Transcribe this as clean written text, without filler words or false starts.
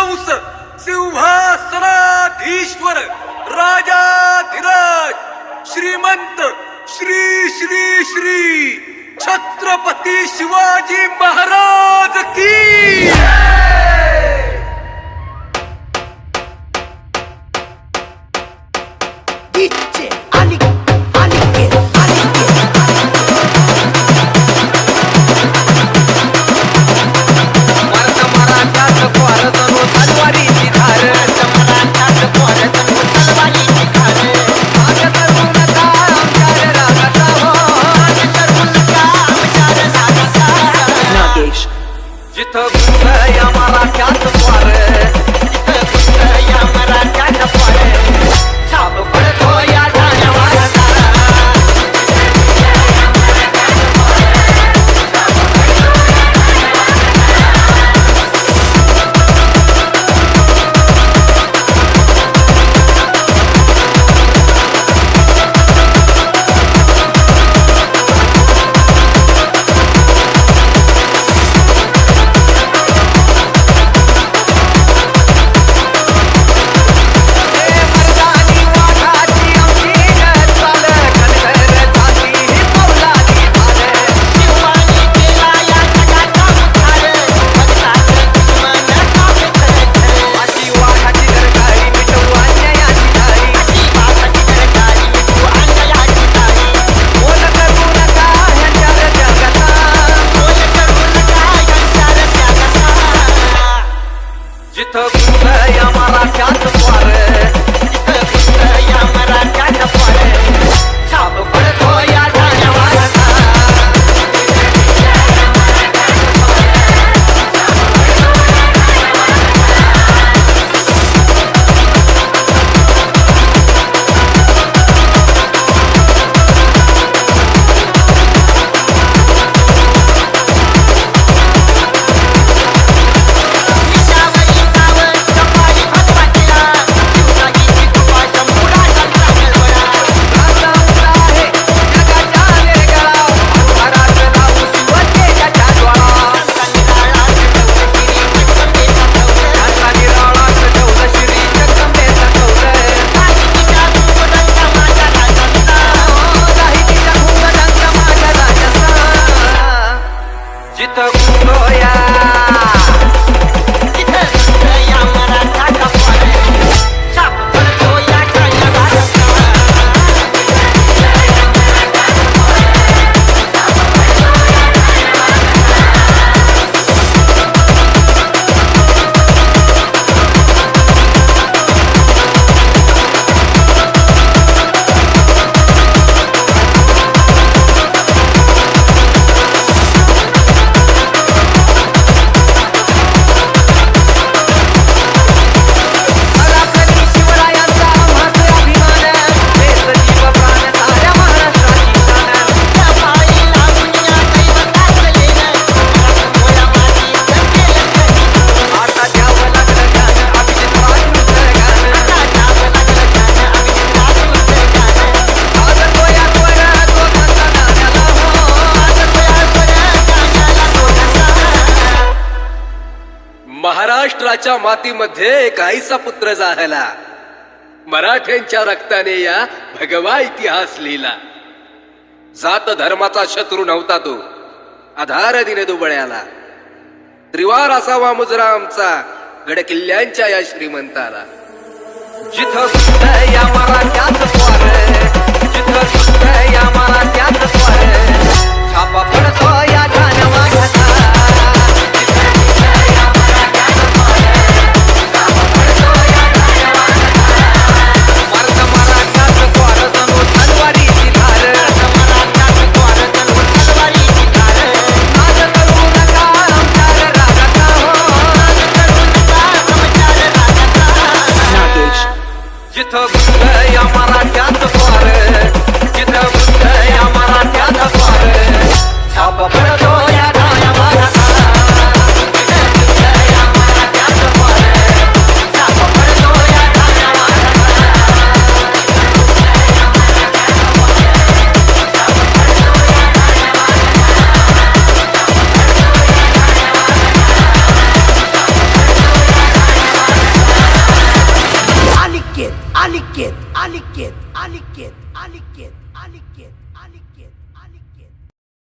कंस सिंहासनाधीश्वर राजाधिराज श्रीमंत श्री श्री श्री छत्रपती शिवाजी महाराज की इच्छे आली आली के मराठ्यात पोरतनु तलवारीची धार मराठ्यात पोरतनु तलवारीची धार आग करू नका आमच्यार रागाचा हो आग करू नका आमच्यार रागाचा नागेश जिथं कुठ या मराठ्यात पोर जिथं कुठ या मराठ्यात पोर छाप पडतो या ठाण्यावारचा जिथं कुठ या मराठ्यात पोर जिथं कुठ या मराठ्यात पोर छाप पडतो या ठाण्यावारचा जिथं कुठं या जिथं कुठं या मराठ्याचा पोर छाप पडतो या ठाण्यावारचा महाराष्ट्राच्या मातीमध्ये एक आईचा पुत्र जाहला मराठ्यांच्या रक्ताने या भगवा इतिहास लिहिला जात धर्माचा शत्रू नव्हता तो आधार दिने दुबळ्याला त्रिवार असावा मुजरा आमचा गड किल्ल्यांच्या या श्रीमंताला जिथं कुठ या मराठ्यात पोर जिथं कुठ या मराठ्यात पोर छापा पडतो या ठाण्यावारचा मराठ्यात पोरतनु तलवारीची धार मराठ्यात पोरतनु तलवारीची धार आग करू नका आमच्यार रागाचा हो आग करू नका आमच्यार रागाचा नागेश जिथं कुठ या मराठ्यात अनिकेत अनिकेत अनिकेत अनिकेत